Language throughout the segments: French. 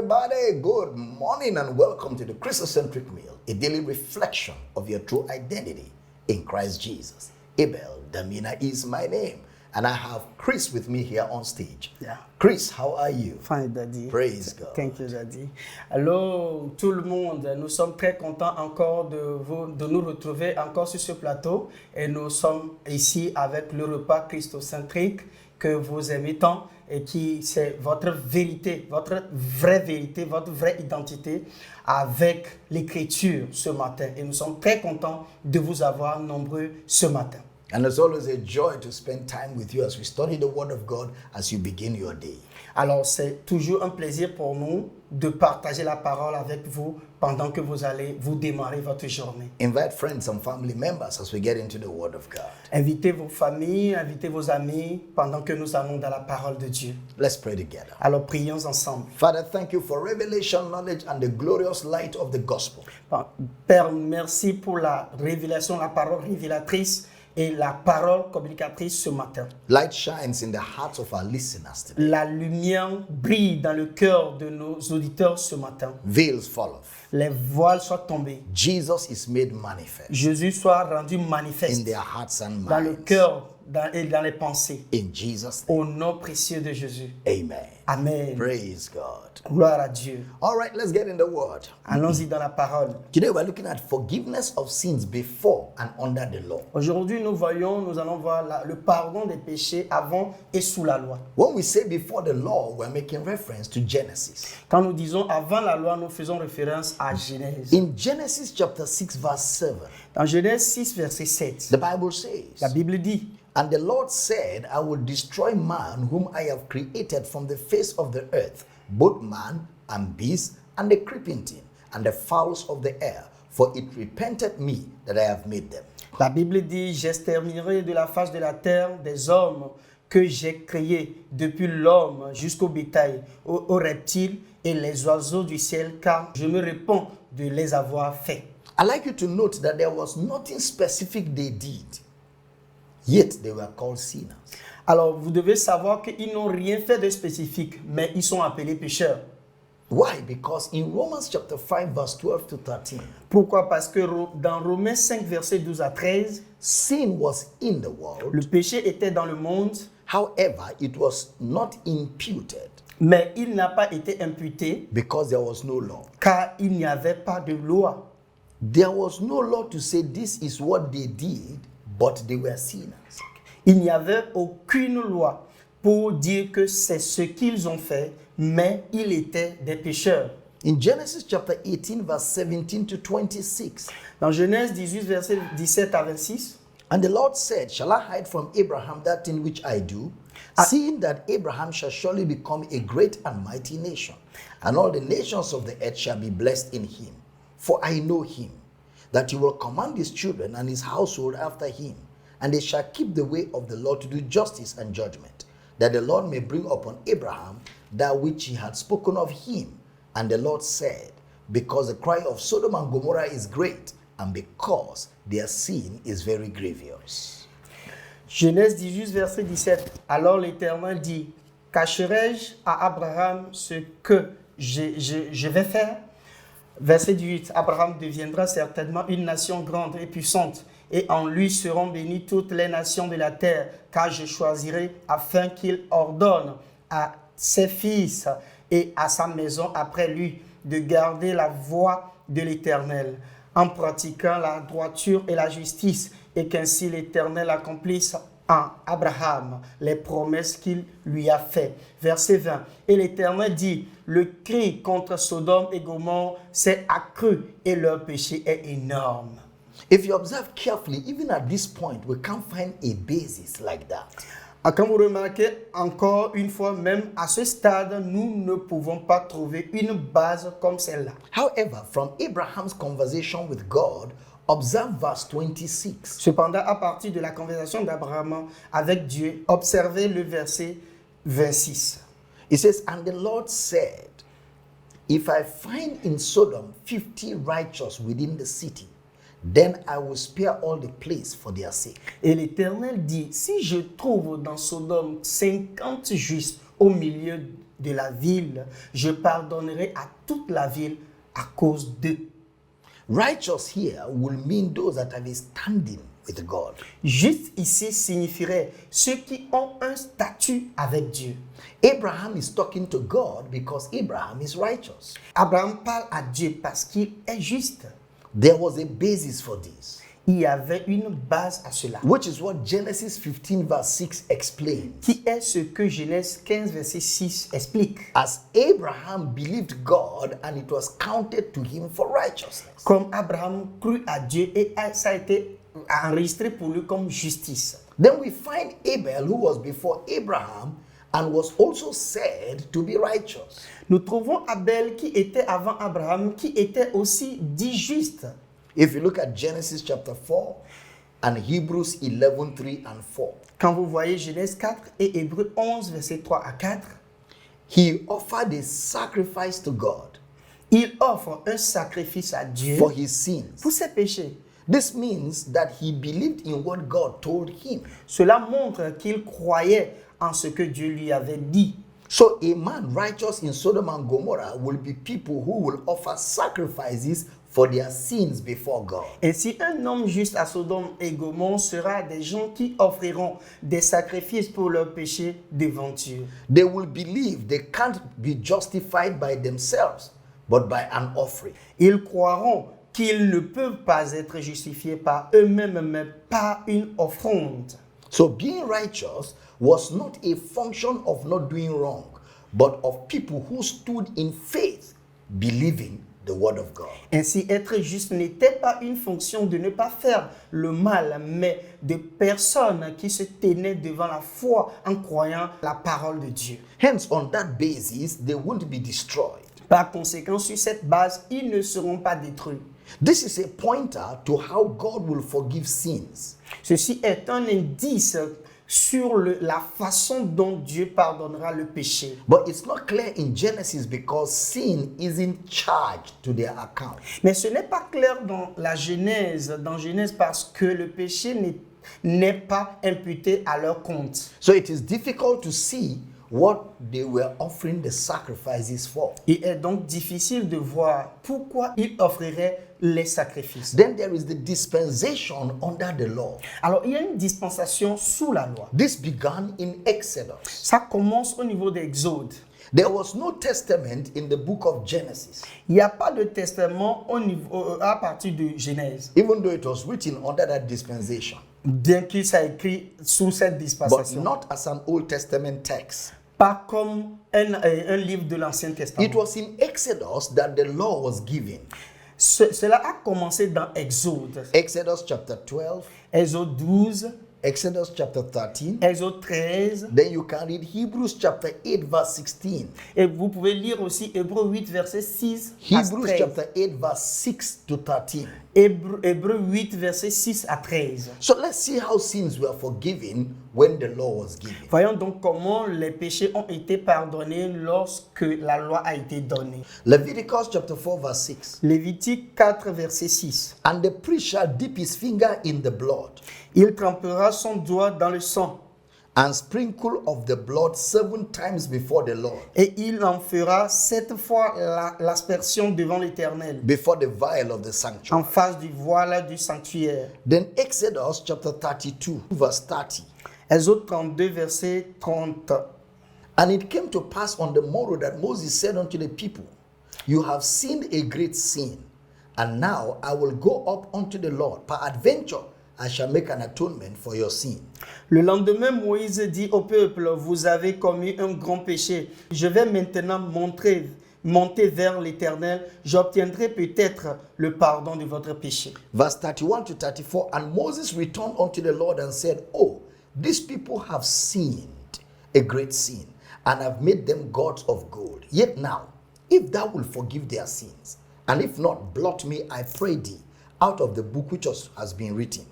everybody. Good morning and welcome to the Christocentric Meal, a daily reflection of your true identity in Christ Jesus. Abel Damina is my name, and I have Chris with me here on stage. Yeah. Chris, how are you? Fine, Daddy. Praise God. Thank you, Daddy. Allô, tout le monde. Nous sommes très contents encore de nous retrouver encore sur ce plateau. Et nous sommes ici avec le repas christocentrique que vous aimez tant et qui c'est votre vérité, votre vraie identité avec l'écriture ce matin. Et nous sommes très contents de vous avoir nombreux ce matin. And it's always a joy to spend time with you as we study the Word of God as you begin your day. Alors, c'est toujours un plaisir pour nous de partager la parole avec vous pendant que vous allez vous démarrer votre journée. Invite friends and family members as we get into the Word of God. Invitez vos familles, invitez vos amis pendant que nous allons dans la parole de Dieu. Let's pray together. Alors, prions ensemble. Father, thank you for revelation, knowledge, and the glorious light of the gospel. Père, merci pour la révélation, la parole révélatrice et la parole communicatrice ce matin. Light shines in the hearts of our listeners today. La lumière brille dans le cœur de nos auditeurs ce matin. Veils fall off. Les voiles soient tombés. Jesus is made manifest Jésus soit rendu manifeste in their hearts and dans le minds. cœur et dans les pensées. In Jesus' name. Au nom précieux de Jésus. Amen. Amen. Praise God. Gloire à Dieu. All right, let's get in the word. Allons-y dans la parole. Today we're looking at forgiveness of sins before and under the law. Aujourd'hui, nous allons voir le pardon des péchés avant et sous la loi. When we say before the law, we're making reference to Genesis. Quand nous disons avant la loi, nous faisons référence à Genèse. In Genesis chapter 6 verse 7, Dans Genèse 6, verset 7, the Bible says, la Bible dit, "And the Lord said, I will destroy man whom I have created from the face of the earth, both man and beast, and the creeping thing, and the fowls of the air, for it repented me that I have made them." la Bible dit, j'exterminerai de la face de la terre des hommes que j'ai créés, depuis l'homme jusqu'au bétail, aux reptiles et les oiseaux du ciel, car je me répands de les avoir faits. I'd like you to note that there was nothing specific they did, yet they were called sinners. Alors, vous devez savoir qu'ils n'ont rien fait de spécifique, mais ils sont appelés pécheurs. Why? Because in Romans chapter 5 verse 12 to 13, Pourquoi? Parce que dans Romains 5, versets 12 à 13, sin was in the world, le péché était dans le monde, however, it was not imputed mais il n'a pas été imputé, because there was no law. car il n'y avait pas de loi. There was no law to say this is what they did, but they were sinners. Il n'y avait aucune loi pour dire que c'est ce qu'ils ont fait, mais ils étaient des pécheurs. In Genesis chapter 18 verse 17 to 26, Dans Genèse 18, versets 17 à 26, "And the Lord said, Shall I hide from Abraham that thing which I do, seeing that Abraham shall surely become a great and mighty nation, and all the nations of the earth shall be blessed in him. For I know him, that he will command his children and his household after him, and they shall keep the way of the Lord to do justice and judgment, that the Lord may bring upon Abraham that which he had spoken of him. And the Lord said, Because the cry of Sodom and Gomorrah is great, and because their sin is very grievous." Genèse 18, verset 17. Alors l'Éternel dit, cacherai-je à Abraham ce que je vais faire? Verset 18. Abraham deviendra certainement une nation grande et puissante, et en lui seront bénies toutes les nations de la terre, car je choisirai afin qu'il ordonne à ses fils et à sa maison après lui de garder la voie de l'Éternel, en pratiquant la droiture et la justice, et qu'ainsi l'Éternel accomplisse en Abraham les promesses qu'il lui a faites. Verset 20. Et l'Éternel dit, le cri contre Sodome et Gomorrhe s'est accru et leur péché est énorme. If you observe carefully, even at this point, we can't find a basis like that. Quand vous remarquez, encore une fois, même à ce stade, nous ne pouvons pas trouver une base comme celle-là. However, from Abraham's conversation with God, observe verse 26. Cependant, à partir de la conversation d'Abraham avec Dieu, observez le verset 26. It says, "And the Lord said, If I find in Sodom 50 righteous within the city, then I will spare all the place for their sake." Et l'Éternel dit, si je trouve dans Sodome 50 justes au milieu de la ville, je pardonnerai à toute la ville à cause d'eux. Righteous here will mean those that have a standing with God. Juste ici signifierait ceux qui ont un statut avec Dieu. Abraham is talking to God because Abraham is righteous. Abraham parle à Dieu parce qu'il est juste. There was a basis for this, Il y avait une base à cela, which is what Genesis 15 verse 6 explains. qui est ce que Genèse 15, verset 6 explique. As Abraham believed God and it was counted to him for righteousness. Comme Abraham crut à Dieu et ça a été enregistré pour lui comme justice. Then we find Abel, who was before Abraham and was also said to be righteous. Nous trouvons Abel qui était avant Abraham, qui était aussi dit juste. If you look at Genesis chapter 4 and Hebrews 11, 3 and 4, Quand vous voyez Genèse 4 et Hébreux 11, verset 3 à 4, he offered a sacrifice to God il offre un sacrifice à Dieu for his sins. pour ses péchés. This means that he believed in what God told him. Cela montre qu'il croyait en ce que Dieu lui avait dit. So a man righteous in Sodom and Gomorrah will be people who will offer sacrifices for their sins before God. Ainsi, un homme juste à Sodome et Gomorrhe sera des gens qui offriront des sacrifices pour leurs péchés devant Dieu. They will believe they can't be justified by themselves, but by an offering. Ils croiront qu'ils ne peuvent pas être justifiés par eux-mêmes, mais par une offrande. So being righteous was not a function of not doing wrong, but of people who stood in faith, believing the word of God. Ainsi, être juste n'était pas une fonction de ne pas faire le mal, mais de personnes qui se tenaient devant la foi en croyant la parole de Dieu. Hence, on that basis, they won't be destroyed. Par conséquent, sur cette base, ils ne seront pas détruits. This is a pointer to how God will forgive sins. Ceci est un indice sur la façon dont Dieu pardonnera le péché. But it's not clear in Genesis because sin isn't charged to their account. Mais ce n'est pas clair dans Genèse parce que le péché n'est pas imputé à leur compte. So it is difficult to see what they were offering the sacrifices for. Il est donc difficile de voir pourquoi ils offriraient les sacrifices. Then there is the dispensation under the law. Alors, il y a une dispensation sous la loi. This began in Exodus. Ça commence au niveau d'Exode. There was no testament in the book of Genesis, Il n'y a pas de testament à partir de Genèse, even though it was written under that dispensation, bien qu'il soit écrit sous cette but dispensation. not as an Old Testament text. Pas comme un livre de l'Ancien Testament. It was in Exodus that the law was given. Cela a commencé dans Exode. Exodus chapter 12, Exode 12, Exodus chapter 13. Exode 13. Then you can read Hebrews chapter 8 verse 16. Et vous pouvez lire aussi Hébreux 8, verset 6 à Hebrews 13. chapter 8 verse 6 to 13. Hébreux 8, verset 6 à 13. So let's see how sins were forgiven when the law was given. Voyons donc comment les péchés ont été pardonnés lorsque la loi a été donnée. Leviticus chapter 4 verse 6. Lévitique 4, verset 6. And the priest shall dip his finger in the blood Il trempera son doigt dans le sang and sprinkle of the blood 7 times before the Lord, et il en fera 7 fois l'aspersion devant l'Éternel, before the vial of the sanctuary. en face du voile du sanctuaire. Then Exodus chapter 32 verse 30. Exode 32, verset 30. And it came to pass on the morrow that Moses said unto the people, You have sinned a great sin, and now I will go up unto the Lord. Peradventure I shall make an atonement for your sin. Le lendemain, Moïse dit au peuple, vous avez commis un grand péché. Je vais maintenant monter vers l'Éternel. J'obtiendrai peut-être le pardon de votre péché. Verse 31 to 34. And Moses returned unto the Lord and said, Oh, these people have sinned a great sin, and have made them gods of gold. Yet now, if thou wilt forgive their sins, and if not, blot me, I pray thee, out of the book which has been written.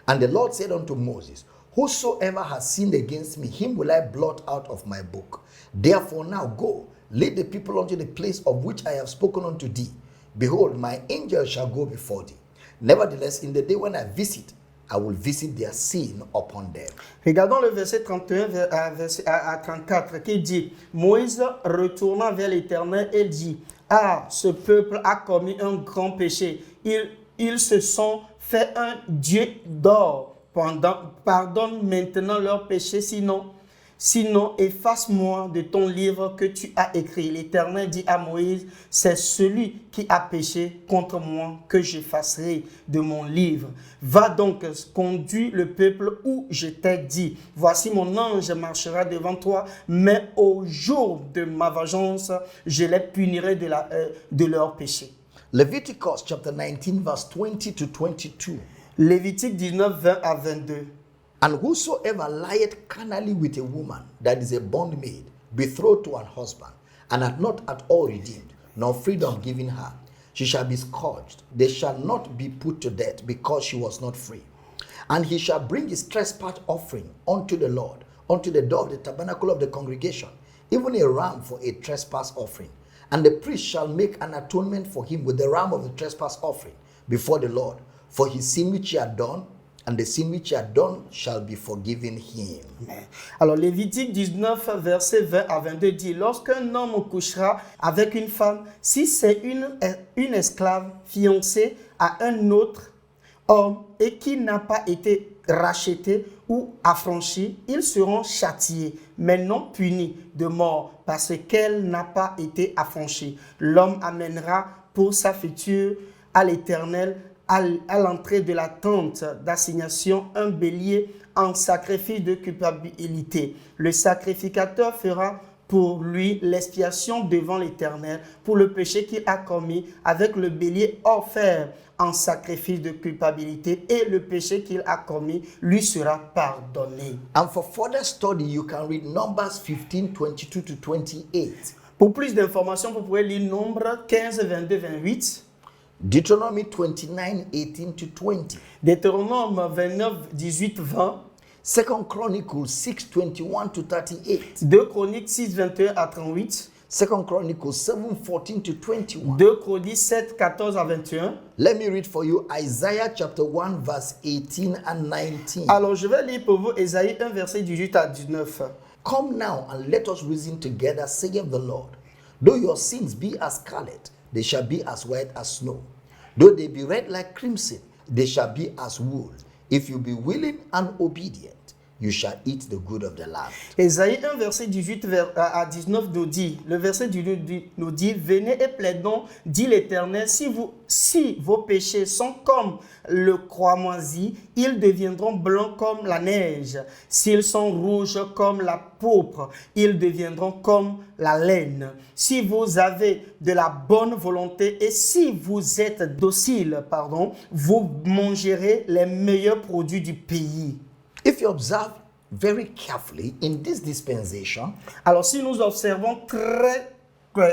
And the Lord said unto Moses, Whosoever has sinned against me, him will I blot out of my book. Therefore now go, lead the people unto the place of which I have spoken unto thee. Behold, my angel shall go before thee. Nevertheless, in the day when I visit, I will visit their sin upon them. Regardons le verset 31 à 34 qui dit, Moïse retourna vers l'Éternel et dit, ah, ce peuple a commis un grand péché. Ils se sont fait un Dieu d'or. Pardonne maintenant leur péché, sinon efface-moi de ton livre que tu as écrit. L'Éternel dit à Moïse, c'est celui qui a péché contre moi que j'effacerai de mon livre. Va donc, conduis le peuple où je t'ai dit. Voici mon ange marchera devant toi, mais au jour de ma vengeance, je les punirai de leur péché. Leviticus chapter 19 verse 20 to 22. Lévitique 19, 20 à 22. And whosoever lieth carnally with a woman that is a bondmaid, betrothed to an husband, and hath not at all redeemed, nor freedom given her, she shall be scourged. They shall not be put to death, because she was not free. And he shall bring his trespass offering unto the Lord, unto the door of the tabernacle of the congregation, even a ram for a trespass offering. And the priest shall make an atonement for him with the ram of the trespass offering before the Lord, for his sin which he had done, and the sin which he had done shall be forgiven him. Alors, Lévitique 19, verset 20 à 22 dit, lorsqu'un homme couchera avec une femme, si c'est une esclave fiancée à un autre homme et qui n'a pas été racheté ou affranchi, ils seront châtiés, mais non punis de mort, parce qu'elle n'a pas été affranchie. L'homme amènera pour sa future à l'Éternel, à l'entrée de la tente d'assignation, un bélier en sacrifice de culpabilité. Le sacrificateur fera pour lui l'expiation devant l'Éternel pour le péché qu'il a commis, avec le bélier offert en sacrifice de culpabilité, et le péché qu'il a commis lui sera pardonné. And for further study, you can read Numbers 15, 22 to 28. Pour plus d'informations, vous pouvez lire Nombre 15, 22, 28. Deuteronomy 29, 18 to 20. Deutéronome 29, 18, 20. 2 Chronicles 6, 21 to 38. 2 Chroniques 6, 21 à 38. 2 Chronicles 7, 14 to 21. 2 Chroniques 7, 14 à 21. Let me read for you Isaiah chapter 1, verse 18 and 19. Alors, je vais lire pour vous Ésaïe 1, verset 18 à 19. Come now and let us reason together, saith the Lord. Though your sins be as scarlet, they shall be as white as snow. Though they be red like crimson, they shall be as wool. If you be willing and obedient, you shall eat the good of the land. Ésaïe 1, verset 18 à 19 nous dit, le verset nous dit, venez et plaidons, dit l'Éternel, si vos péchés sont comme le cramoisi, ils deviendront blancs comme la neige. S'ils sont rouges comme la pourpre, ils deviendront comme la laine. Si vous avez de la bonne volonté et si vous êtes docile, vous mangerez les meilleurs produits du pays. If you observe very carefully in this dispensation, alors si nous observons très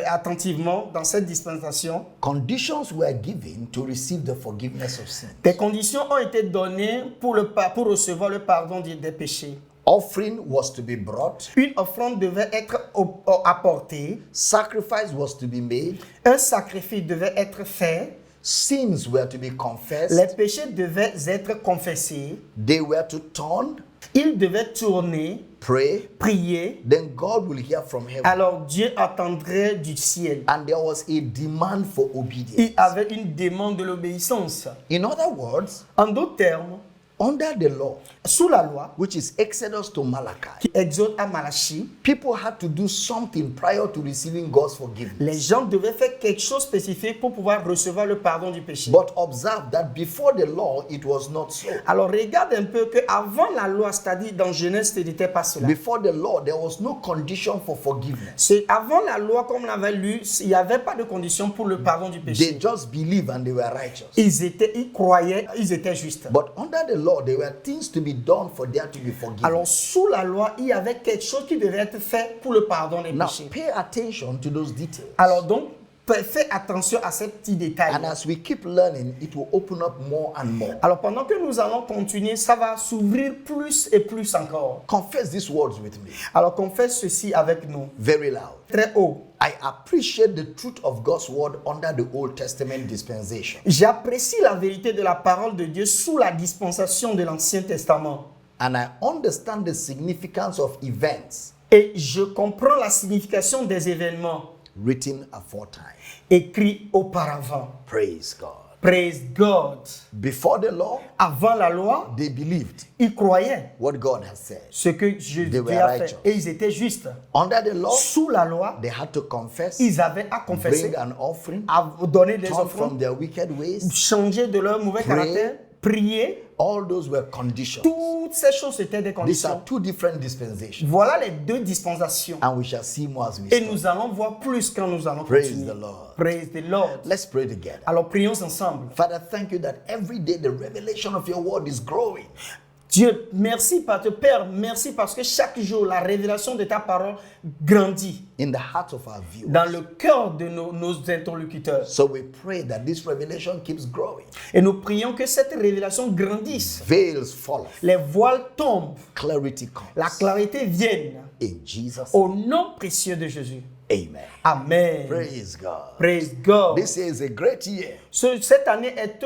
attentivement dans cette dispensation, conditions were given to receive the forgiveness of sin. Des conditions ont été données pour recevoir le pardon des péchés. Offering was to be brought. Une offrande devait être apportée. Sacrifice was to be made. Un sacrifice devait être fait. Sins were to be confessed. Les péchés devaient être confessés. They were to turn. Ils devaient tourner, prier. Then God will hear from heaven. Alors Dieu attendrait du ciel. And there was a demand for obedience. Il y avait une demande de l'obéissance. In other words, en d'autres termes, under the law, sous la loi, which is Exodus to Malachi, qui exhorte à Malachie, people had to do something prior to receiving God's forgiveness. Les gens devaient faire quelque chose spécifique pour pouvoir recevoir le pardon du péché. But observe that before the law, it was not so. Alors regarde un peu que avant la loi, c'est-à-dire dans Genèse, ce n'était pas cela. Before the law, there was no condition for forgiveness. C'est avant la loi, comme on l'avait lu, il n'y avait pas de condition pour le pardon du péché. They just believed and they were righteous. Ils croyaient, ils étaient justes. But under the law, there were things to be done for there to be forgiven. Alors sous la loi, il y avait quelque chose qui devait être fait pour le pardon des péchés. Now pay attention to those details. Alors donc, fais attention à ces petits détails. And as we keep learning, it will open up more and more. Alors pendant que nous allons continuer, ça va s'ouvrir plus et plus encore. Confess these words with me Alors confesse ceci avec nous, very loud. très haut. I appreciate the truth of God's word under the Old Testament dispensation. J'apprécie la vérité de la parole de Dieu sous la dispensation de l'Ancien Testament. And I understand the significance of events Et je comprends la signification des événements written aforetime. écrits auparavant. Praise God. Praise God. Before the law, Avant la loi, they believed ils croyaient what God has said. ce que Dieu They were a fait. righteous. Et ils étaient justes. Under the law, Sous la loi, they had to confess, ils avaient à confesser, bring an offering, à donner des turn from offrandes, their wicked ways. changer de leur mauvais Pray. caractère, prier. All those were conditions. Toutes ces choses étaient des These are conditions. two different dispensations. Voilà les deux dispensations. And we shall see more as we Et study. nous allons voir plus quand nous allons Praise continuer. the Lord. Praise the Lord. Let's pray together. Alors prions ensemble. Father, thank you that every day the revelation of your word is growing. Dieu, merci Père, merci parce que chaque jour la révélation de ta parole grandit In the hearts of our viewers. dans le cœur de nos interlocuteurs. So we pray that this revelation keeps growing. Et nous prions que cette révélation grandisse. Veils fall off. Les voiles tombent, Clarity comes. la clarté vienne. In Jesus' Au nom précieux de Jésus. Amen. Amen. Praise God. Praise God. This is a great year. Cette année est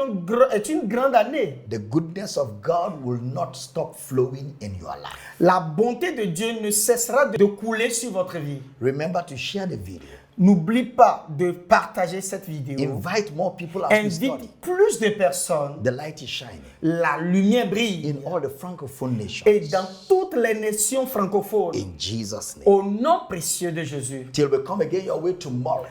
une grande année. The goodness of God will not stop flowing in your life. La bonté de Dieu ne cessera de couler sur votre vie. Remember to share the video. N'oublie pas de partager cette vidéo. Invite more people as we study. Invite plus de personnes. The light is shining La lumière brille. in all the francophone nations. Et dans toutes les nations francophones. In Jesus' name. Au nom précieux de Jésus. Till we come again your way tomorrow.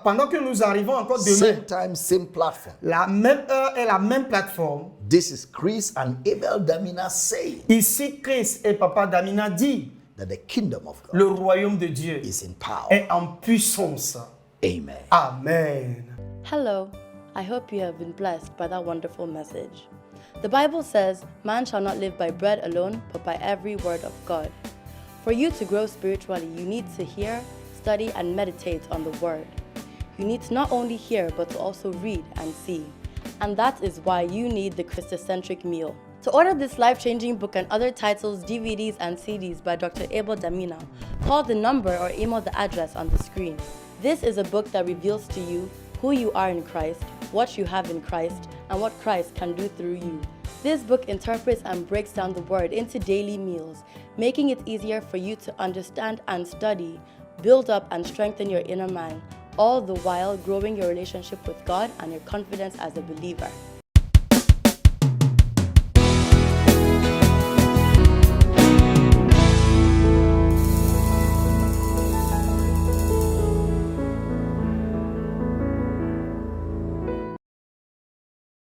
Pendant que nous arrivons encore demain, Same time, same platform. la même heure et la même plateforme. This is Chris and Abel Damina saying Ici, Chris et Papa Damina dit, that the kingdom of God le royaume de Dieu is in power. est en puissance. Amen. Amen. Hello, I hope you have been blessed by that wonderful message. The Bible says, man shall not live by bread alone, but by every word of God. For you to grow spiritually, you need to hear, study, and meditate on the word. You need to not only hear, but to also read and see. And that is why you need the Christocentric meal. To order this life-changing book and other titles, DVDs, and CDs by Dr. Abel Damina, call the number or email the address on the screen. This is a book that reveals to you who you are in Christ, what you have in Christ, and what Christ can do through you. This book interprets and breaks down the word into daily meals, making it easier for you to understand and study, build up and strengthen your inner man, all the while growing your relationship with God and your confidence as a believer.